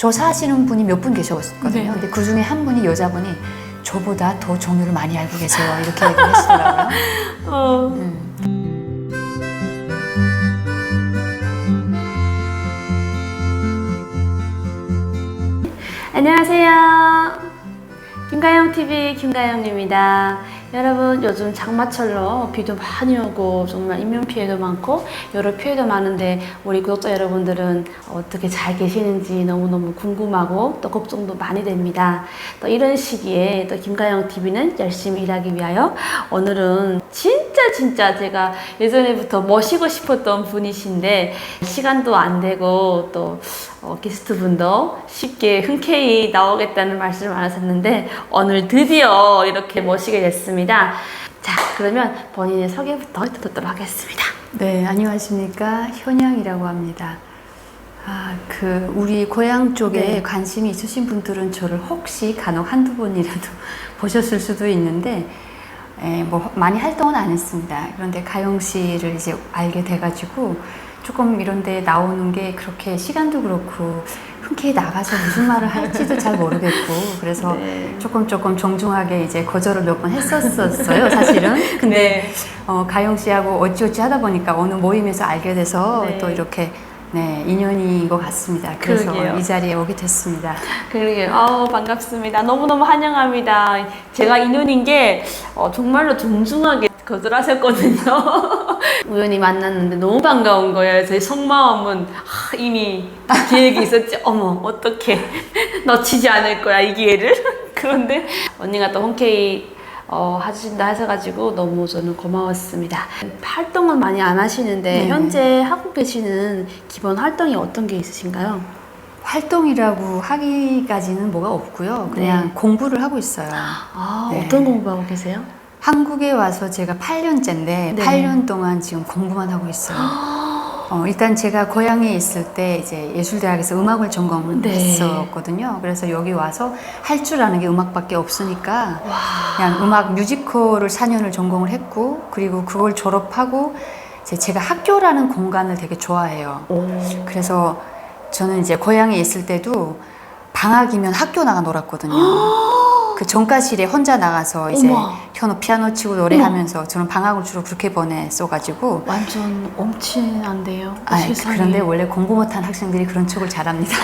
조사하시는 분이 몇 분 계셨거든요. 네. 근데 그 중에 한 분이 여자분이 저보다 더 종류를 많이 알고 계세요. 이렇게 얘기를 하시더라고요. 안녕하세요. 김가영TV 김가영입니다. 여러분, 요즘 장마철로 비도 많이 오고 정말 인명피해도 많고 여러 피해도 많은데 우리 구독자 여러분들은 어떻게 잘 계시는지 너무너무 궁금하고 또 걱정도 많이 됩니다. 또 이런 시기에 또 김가영TV는 열심히 일하기 위하여 오늘은 진짜 제가 예전에부터 모시고 싶었던 분이신데 시간도 안 되고 또 게스트분도 쉽게 흔쾌히 나오겠다는 말씀을 안 하셨는데 오늘 드디어 이렇게 모시게 됐습니다. 자, 그러면 본인의 소개부터 듣도록 하겠습니다. 네, 안녕하십니까. 현양이라고 합니다. 우리 고향 쪽에 네. 관심이 있으신 분들은 저를 혹시 간혹 한두 번이라도 보셨을 수도 있는데, 뭐 많이 활동은 안 했습니다. 그런데 가영 씨를 이제 알게 돼가지고 조금 이런 데 나오는 게 그렇게 시간도 그렇고 흔쾌히 나가서 무슨 말을 할지도 잘 모르겠고 그래서 네. 조금 정중하게 이제 거절을 몇 번 했었어요, 사실은. 근데 가영 씨하고 어찌어찌 하다 보니까 어느 모임에서 알게 돼서 네. 또 이렇게 인연인 것 같습니다. 그래서 그러게요. 이 자리에 오게 됐습니다. 그러게요. 반갑습니다. 너무너무 환영합니다. 제가 인연인 게 정말로 정중하게 거절하셨거든요. 우연히 만났는데 너무 반가운 거예요. 제 속마음은 이미 계획이 있었지. 어머, 어떡해. 놓치지 않을 거야, 이 기회를. 그런데 언니가 또 흔쾌히 해주신다 하셔가지고 너무 저는 고마웠습니다. 활동은 많이 안 하시는데 현재 하고 계시는 기본 활동이 어떤 게 있으신가요? 활동이라고 하기까지는 뭐가 없고요. 그냥 네. 공부를 하고 있어요. 네. 어떤 공부하고 계세요? 한국에 와서 제가 8년째인데 네. 8년 동안 지금 공부만 하고 있어요. 일단 제가 고향에 있을 때 이제 예술대학에서 음악을 전공했었거든요. 그래서 여기 와서 할 줄 아는 게 음악밖에 없으니까 그냥 음악 뮤지컬을 4년을 전공을 했고 그리고 그걸 졸업하고 이제 제가 학교라는 공간을 되게 좋아해요. 그래서 저는 이제 고향에 있을 때도 방학이면 학교 나가 놀았거든요. 그 전과실에 혼자 나가서 이제 피아노 치고 노래하면서 저는 방학을 주로 그렇게 보냈어가지고 완전 엄친한데요. 그런데 원래 공부 못한 학생들이 그런 척을 잘합니다.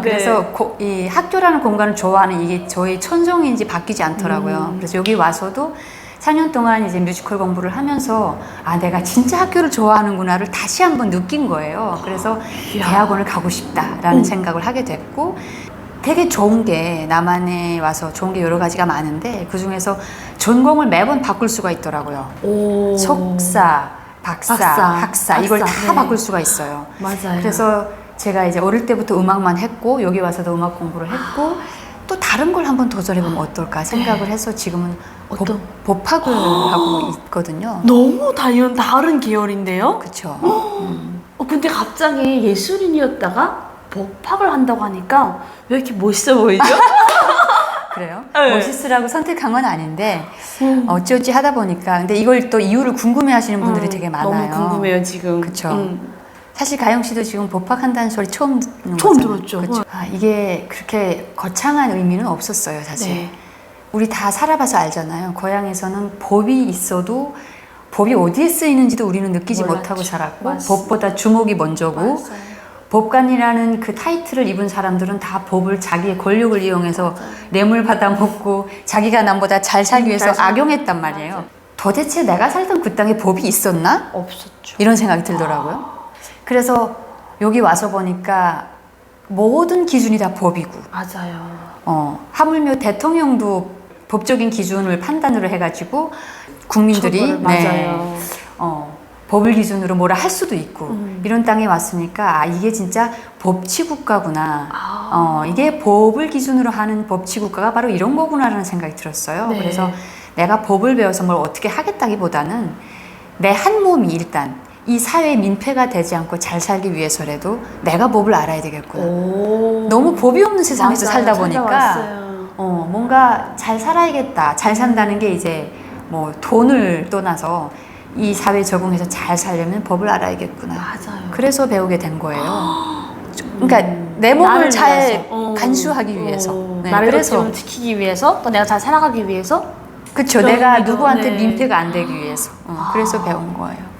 그래서 이 학교라는 공간을 좋아하는 이게 저의 천성인지 바뀌지 않더라고요. 그래서 여기 와서도 4년 동안 이제 뮤지컬 공부를 하면서 내가 진짜 학교를 좋아하는구나를 다시 한번 느낀 거예요. 그래서 대학원을 가고 싶다라는 생각을 하게 됐고 되게 좋은 게 남한에 와서 좋은 게 여러 가지가 많은데 그 중에서 전공을 매번 바꿀 수가 있더라고요. 석사, 박사, 학사 이걸 다 바꿀 수가 있어요. 맞아요. 그래서 제가 이제 어릴 때부터 음악만 했고 여기 와서도 음악 공부를 했고 또 다른 걸 한번 도전해보면 어떨까 생각을 해서 지금은 법학을 하고 있거든요. 너무 다른 계열인데요? 그렇죠. 근데 갑자기 예술인이었다가 법학을 한다고 하니까 왜 이렇게 멋있어 보이죠? 그래요? 네. 멋있으라고 선택한 건 아닌데 어찌어찌 하다 보니까 근데 이걸 또 이유를 궁금해 하시는 분들이 되게 많아요. 너무 궁금해요 지금. 그쵸. 사실 가영 씨도 지금 법학한다는 소리 처음 듣는 처음 거잖아요. 들었죠. 그쵸? 이게 그렇게 거창한 의미는 없었어요, 사실. 네. 우리 다 살아봐서 알잖아요. 고향에서는 법이 있어도 법이 어디에 쓰이는지도 우리는 느끼지 몰랐죠. 못하고 살았고 맞습니다. 법보다 주목이 먼저고 맞아요. 법관이라는 그 타이틀을 입은 사람들은 다 법을 자기의 권력을 이용해서 뇌물 받아먹고 자기가 남보다 잘 살기 위해서 악용했단 말이에요. 도대체 내가 살던 그 땅에 법이 있었나? 없었죠. 이런 생각이 들더라고요. 그래서 여기 와서 보니까 모든 기준이 다 법이고 맞아요. 하물며 대통령도 법적인 기준을 판단으로 해가지고 국민들이 맞아요. 법을 기준으로 뭐라 할 수도 있고 이런 땅에 왔으니까 이게 진짜 법치국가구나. 이게 법을 기준으로 하는 법치국가가 바로 이런 거구나라는 생각이 들었어요. 네. 그래서 내가 법을 배워서 뭘 어떻게 하겠다기보다는 내 한 몸이 일단 이 사회의 민폐가 되지 않고 잘 살기 위해서라도 내가 법을 알아야 되겠구나. 너무 법이 없는 세상에서 살다 보니까 뭔가 잘 살아야겠다. 잘 산다는 게 이제 뭐 돈을 떠나서 이 사회에 적응해서 잘 살려면 법을 알아야겠구나. 맞아요. 그래서 배우게 된 거예요. 그러니까 내 몸을 나를 잘 위해서. 간수하기 위해서. 네, 나를 그래서 좀 지키기 위해서, 또 내가 잘 살아가기 위해서. 그쵸. 그런 내가 의미도, 누구한테 네. 민폐가 안 되기 위해서. 그래서 배운 거예요.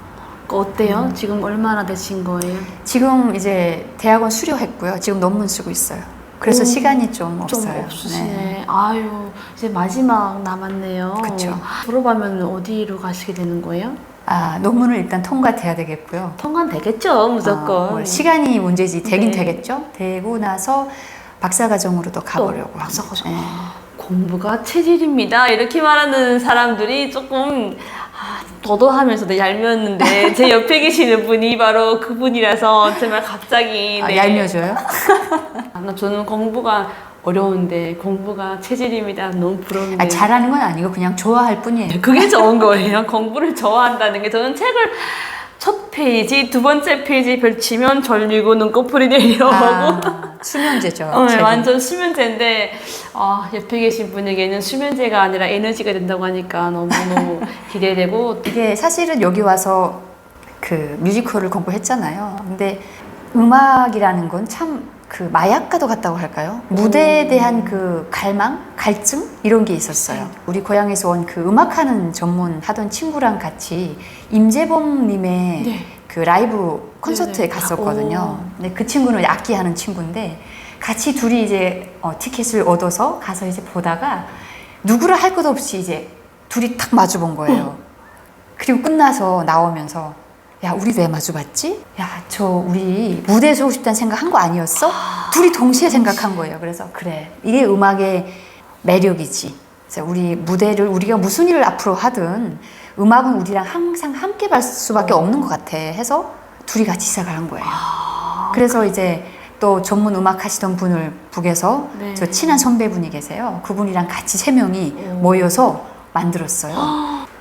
어때요? 지금 얼마나 되신 거예요? 지금 이제 대학원 수료했고요. 지금 논문 쓰고 있어요. 그래서 오, 시간이 좀 좀 없어요. 없으시네. 아유, 이제 마지막 남았네요. 그쵸. 졸업하면 어디로 가시게 되는 거예요? 아, 논문을 일단 통과돼야 되겠고요. 통과되겠죠, 무조건. 뭐 시간이 문제지 되긴 네. 되겠죠. 되고 나서 박사과정으로도 가보려고 합니다. 박사과정. 네. 공부가 체질입니다. 이렇게 말하는 사람들이 조금 도도하면서도 얄미웠는데 제 옆에 계시는 분이 바로 그분이라서 정말 갑자기 아, 얄미워져요? 저는 공부가 어려운데 공부가 체질입니다. 너무 부러운데. 아, 잘하는 건 아니고 그냥 좋아할 뿐이에요. 그게 좋은 거예요. 공부를 좋아한다는 게. 저는 책을 첫 페이지, 두 번째 페이지 펼치면 졸리고 눈꺼풀이 내려오고 수면제죠. 네, 책은. 완전 수면제인데 옆에 계신 분에게는 수면제가 아니라 에너지가 된다고 하니까 너무너무 기대되고. 이게 사실은 여기 와서 그 뮤지컬을 공부했잖아요. 근데 음악이라는 건 참 그 마약과도 같다고 할까요? 무대에 대한 그 갈망, 갈증 이런 게 있었어요. 우리 고향에서 온 그 음악하는 전문 하던 친구랑 같이 임재범님의 네. 그 라이브 콘서트에 네네. 갔었거든요. 근데 그 친구는 악기하는 친구인데 같이 둘이 이제 티켓을 얻어서 가서 이제 보다가 누구라 할 것 없이 이제 둘이 탁 마주 본 거예요. 그리고 끝나서 나오면서 야, 우리 왜 마주봤지? 야, 저 우리 무대에 서고 싶다는 생각 한 거 아니었어? 둘이 동시에 생각한 거예요. 그래서 그래, 이게 음악의 매력이지. 그래서 우리 무대를 우리가 무슨 일을 앞으로 하든 음악은 우리랑 항상 함께 갈 수밖에 없는 것 같아 해서 둘이 같이 시작을 한 거예요. 그래서 이제 또 전문 음악 하시던 분을 북에서 네. 저 친한 선배분이 계세요. 그분이랑 같이 세 명이 모여서 만들었어요.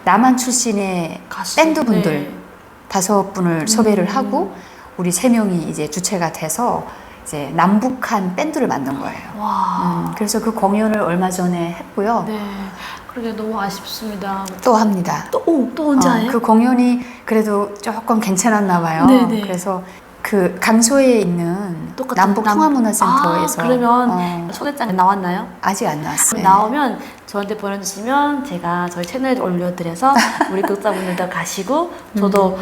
남한 출신의 가수. 밴드분들 네. 5분을 섭외를 하고 우리 3명이 이제 주체가 돼서 이제 남북한 밴드를 만든 거예요. 와. 그래서 그 공연을 얼마 전에 했고요. 네. 그러게 너무 아쉽습니다. 또 합니다. 또 언제 해요? 그 공연이 그래도 조금 괜찮았나 봐요. 네네. 그래서 그 강소에 있는 똑같은 남북 통화문화센터에서 그러면 초대장에 나왔나요? 아직 안 나왔어요. 나오면 저한테 보내주시면 제가 저희 채널에 올려드려서 우리 구독자분들도 가시고 저도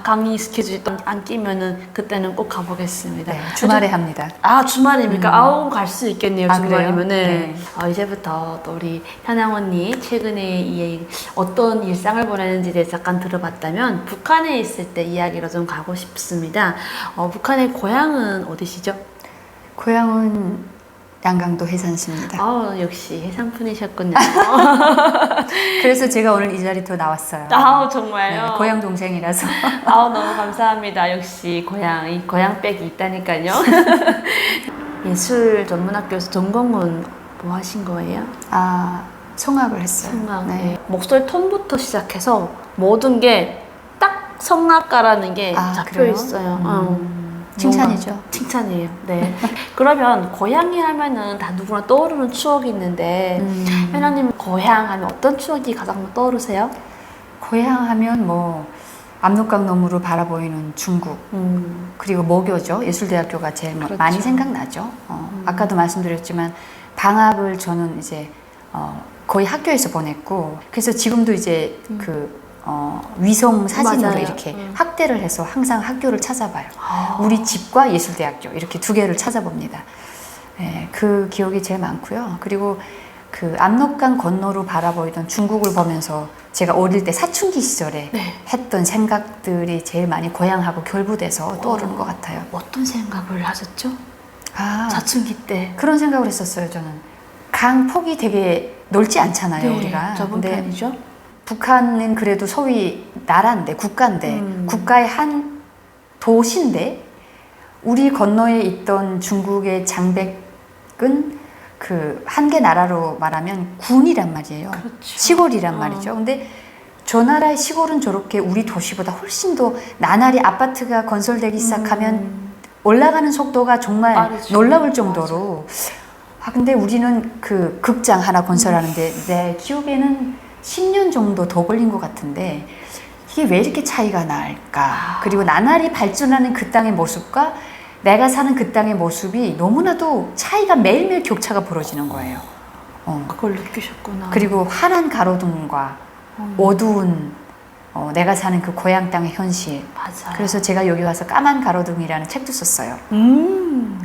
강의 스케줄이 또 안 끼면은 그때는 꼭 가보겠습니다. 네, 주말에 합니다. 주말입니까? 아우 갈 수 있겠네요. 주말이면은. 그래요? 네. 이제부터 또 우리 현양 언니 최근에 어떤 일상을 보내는지 대해서 잠깐 들어봤다면 북한에 있을 때 이야기로 좀 가고 싶습니다. 북한의 고향은 어디시죠? 고향은 양강도 해산시입니다. 역시 해상분이셨군요. 그래서 제가 오늘 이 자리 또 나왔어요. 정말요? 네, 고향 동생이라서. 너무 감사합니다. 역시 이 고향백이 있다니까요. 예술 전문학교에서 전공은 뭐 하신 거예요? 성악을 했어요. 성악. 네. 네. 목소리 톤부터 시작해서 모든 게 딱 성악가라는 게 잡혀 그래요? 있어요. 칭찬이죠. 뭔가 칭찬이에요. 네. 그러면 고향이 하면은 다 누구나 떠오르는 추억이 있는데 현아님 고향 하면 어떤 추억이 가장 떠오르세요? 고향 하면 뭐 압록강 너머로 바라보이는 중국, 그리고 모교죠. 예술대학교가 제일 그렇죠. 많이 생각나죠. 아까도 말씀드렸지만 방학을 저는 이제 거의 학교에서 보냈고, 그래서 지금도 이제 위성 사진으로 맞아요. 이렇게 확대를 해서 항상 학교를 찾아봐요. 우리 집과 예술대학교 이렇게 두 개를 찾아봅니다. 네, 그 기억이 제일 많고요. 그리고 그 압록강 건너로 바라보이던 중국을 보면서 제가 어릴 때 사춘기 시절에 네. 했던 생각들이 제일 많이 고향하고 결부돼서 떠오르는 것 같아요. 어떤 생각을 하셨죠? 사춘기 때. 그런 생각을 했었어요. 저는 강 폭이 되게 넓지 않잖아요. 네, 우리가. 좁은 근데 편이죠. 북한은 그래도 소위 나라인데, 국가인데, 국가의 한 도시인데, 우리 건너에 있던 중국의 장백은 그 한 개 나라로 말하면 군이란 말이에요. 그렇죠. 시골이란 말이죠. 근데 저 나라의 시골은 저렇게 우리 도시보다 훨씬 더 나날이 아파트가 건설되기 시작하면 올라가는 속도가 정말 빠르죠. 놀라울 정도로. 근데 우리는 그 극장 하나 건설하는데 내 기억에는 10년 정도 더 걸린 것 같은데 이게 왜 이렇게 차이가 날까? 그리고 나날이 발전하는 그 땅의 모습과 내가 사는 그 땅의 모습이 너무나도 차이가 매일매일 격차가 벌어지는 거예요. 그걸 느끼셨구나. 그리고 환한 가로등과 어두운 내가 사는 그 고향 땅의 현실. 맞아요. 그래서 제가 여기 와서 까만 가로등이라는 책도 썼어요.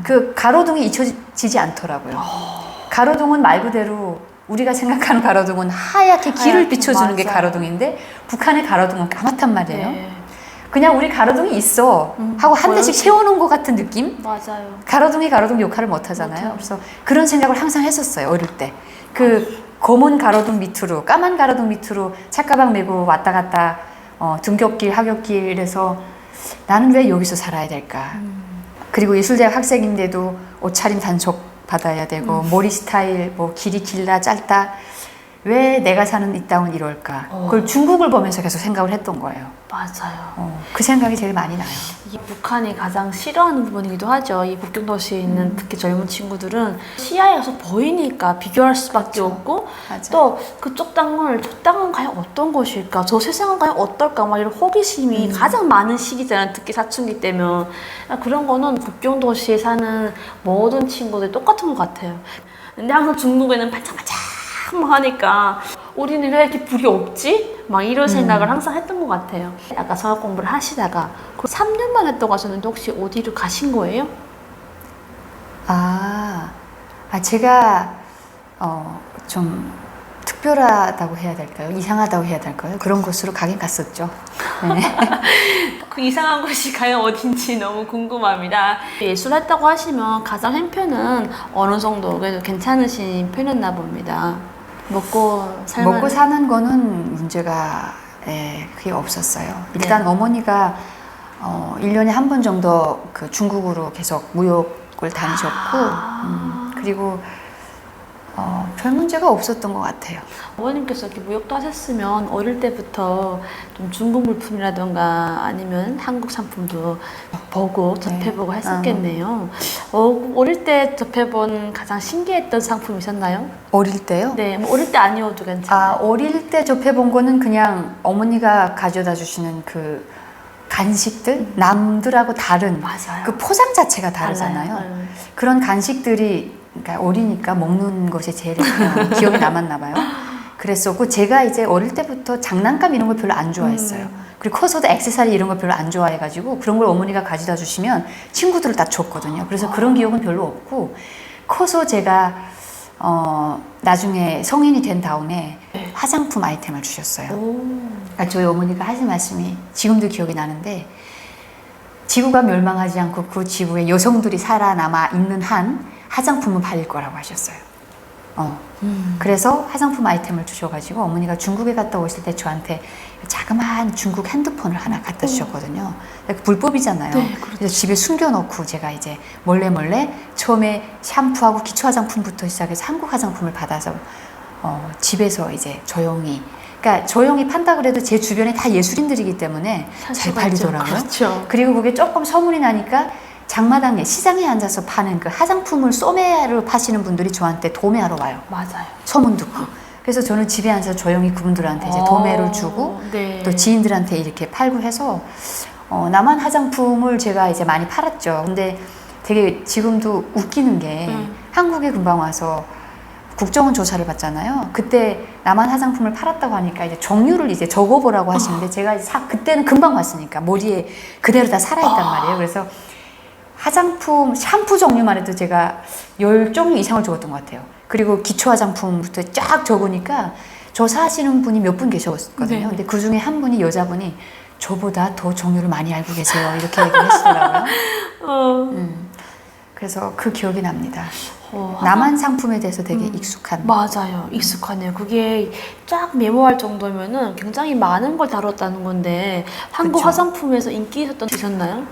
그 가로등이 잊혀지지 않더라고요. 가로등은 말 그대로 우리가 생각하는 가로등은 하얗게 길을 하얗게, 비춰주는 게 맞아요. 가로등인데 북한의 가로등은 까맣단 말이에요. 네. 그냥 우리 가로등이 있어 하고 한 대씩 세워놓은 것 같은 느낌? 맞아요. 가로등이 가로등 역할을 못 하잖아요. 못해요. 그래서 그런 생각을 항상 했었어요. 어릴 때. 그 검은 가로등 밑으로 까만 가로등 밑으로 책가방 메고 왔다 갔다 등굣길 하굣길에서 나는 왜 여기서 살아야 될까? 그리고 예술대학 학생인데도 옷차림 단속 받아야 되고 머리 스타일 뭐 길이 길다 짧다 왜 내가 사는 이 땅은 이럴까? 그걸 중국을 보면서 계속 생각을 했던 거예요. 맞아요. 그 생각이 제일 많이 나요. 이게 북한이 가장 싫어하는 부분이기도 하죠. 이 북경 도시에 있는 특히 젊은 친구들은 시야에서 보이니까 비교할 수밖에 없고 맞아. 또 그쪽 땅을 저 땅은 과연 어떤 것일까? 저 세상은 과연 어떨까? 막 이런 호기심이 가장 많은 시기잖아요. 특히 사춘기 때면 그런 거는 북경 도시에 사는 모든 친구들 똑같은 것 같아요. 근데 항상 중국에는 반짝반짝 막 하니까 우리는 왜 이렇게 불이 없지? 막 이런 생각을 항상 했던 것 같아요. 아까 성악 공부를 하시다가 3년만 했다고 하셨는데 혹시 어디로 가신 거예요? 제가 좀 특별하다고 해야 될까요? 이상하다고 해야 될까요? 그런 곳으로 가긴 갔었죠. 네. 그 이상한 곳이 과연 어딘지 너무 궁금합니다. 예술했다고 하시면 가장 형편은 어느 정도 그래도 괜찮으신 편이었나 봅니다. 먹고 사는 거는 문제가 크게 없었어요. 일단 어머니가 1년에 한 번 정도 그 중국으로 계속 무역을 다니셨고 그리고 별 문제가 없었던 것 같아요. 어머님께서 이렇게 무역도 하셨으면 어릴 때부터 좀 중국 물품이라던가 아니면 한국 상품도 보고 접해보고 했었겠네요. 어릴 때 접해본 가장 신기했던 상품 있었나요? 어릴 때요? 네, 뭐 어릴 때 아니어도 괜찮아요. 어릴 때 접해본 거는 그냥 어머니가 가져다 주시는 그 간식들? 남들하고 다른 맞아요. 그 포장 자체가 다르잖아요. 달라요. 그런 간식들이 그러니까 어리니까 먹는 것이 제일 기억에 남았나 봐요. 그랬었고 제가 이제 어릴 때부터 장난감 이런 걸 별로 안 좋아했어요. 그리고 커서도 액세서리 이런 걸 별로 안 좋아해가지고 그런 걸 어머니가 가져다 주시면 친구들을 다 줬거든요. 그래서 그런 기억은 별로 없고 커서 제가 나중에 성인이 된 다음에 화장품 아이템을 주셨어요. 그러니까 저희 어머니가 하신 말씀이 지금도 기억이 나는데 지구가 멸망하지 않고 그 지구에 여성들이 살아남아 있는 한 화장품은 팔릴 거라고 하셨어요. 그래서 화장품 아이템을 주셔가지고 어머니가 중국에 갔다 오실 때 저한테 자그마한 중국 핸드폰을 하나 갖다 주셨거든요. 불법이잖아요. 네, 그렇죠. 그래서 집에 숨겨놓고 제가 이제 몰래 처음에 샴푸하고 기초 화장품부터 시작해서 한국 화장품을 받아서 집에서 이제 조용히 그러니까 조용히 판다 그래도 제 주변에 다 예술인들이기 때문에 잘 팔리더라고요. 그렇죠. 그리고 그게 조금 소문이 나니까 장마당에 시장에 앉아서 파는 그 화장품을 소매로 파시는 분들이 저한테 도매하러 와요. 맞아요. 소문 듣고. 그래서 저는 집에 앉아서 조용히 그분들한테 이제 도매를 주고 네. 또 지인들한테 이렇게 팔고 해서 남한 화장품을 제가 이제 많이 팔았죠. 근데 되게 지금도 웃기는 게 한국에 금방 와서 국정원 조사를 받잖아요. 그때 남한 화장품을 팔았다고 하니까 이제 종류를 이제 적어보라고 하시는데 제가 이제 그때는 금방 왔으니까 머리에 그대로 다 살아있단 말이에요. 그래서 화장품, 샴푸 종류만 해도 제가 10종류 이상을 적었던 것 같아요. 그리고 기초 화장품부터 쫙 적으니까 조사하시는 분이 몇 분 계셨거든요. 네. 근데 그 중에 한 분이 여자분이 저보다 더 종류를 많이 알고 계세요. 이렇게 얘기를 하시더라고요. 그래서 그 기억이 납니다. 남한 상품에 대해서 되게 익숙한. 맞아요. 익숙하네요. 그게 쫙 메모할 정도면은 굉장히 많은 걸 다뤘다는 건데 한국 그쵸. 화장품에서 인기 있었나요?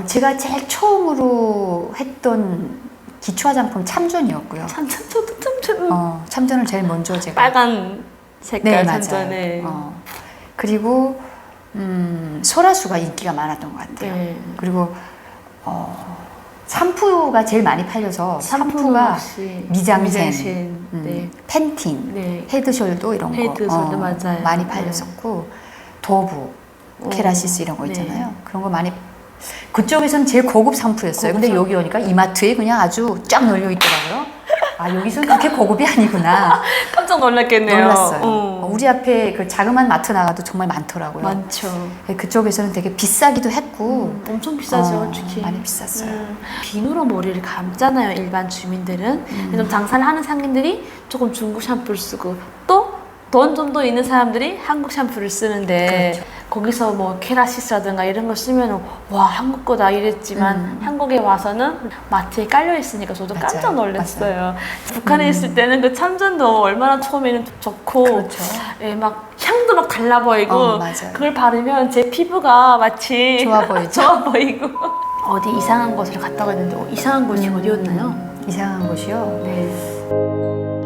제가 제일 처음으로 했던 기초 화장품 참전이었고요. 저도 참전. 참전을 제일 먼저 제가. 빨간 색깔 네, 맞아요. 참전에. 그리고 소라수가 인기가 많았던 것 같아요. 네. 그리고 샴푸가 제일 많이 팔려서 샴푸가 미장센, 네. 펜틴, 네. 헤드숄더 이런 거 헤드숄더 맞아요. 많이 네. 팔렸었고 도브, 케라시스 이런 거 있잖아요. 네. 그런 거 많이 그쪽에서는 제일 고급 샴푸였어요. 근데 고급 여기 오니까 이마트에 그냥 아주 쫙 널려 있더라고요. 아, 여기서는 그렇게 고급이 아니구나. 깜짝 놀랐겠네요. 놀랐어요. 우리 앞에 그 자그마한 마트 나가도 정말 많더라고요. 많죠. 그쪽에서는 되게 비싸기도 했고. 엄청 비싸죠, 특히. 많이 비쌌어요. 비누로 머리를 감잖아요, 일반 주민들은. 그래서 장사를 하는 상인들이 조금 중국 샴푸를 쓰고 또 돈 좀 더 있는 사람들이 한국 샴푸를 쓰는데 그렇죠. 거기서 뭐 케라시스라든가 이런 걸 쓰면 와 한국 거다 이랬지만 한국에 와서는 마트에 깔려 있으니까 저도 맞아요. 깜짝 놀랐어요. 북한에 있을 때는 그 참전도 얼마나 처음에는 좋고 그렇죠. 예, 막 향도 막 달라 보이고 맞아요. 그걸 바르면 제 피부가 마치 좋아 보이죠? 좋아 보이고 어디 이상한 곳을 갔다 왔는데 이상한 곳이 어디였나요? 이상한 곳이요? 네.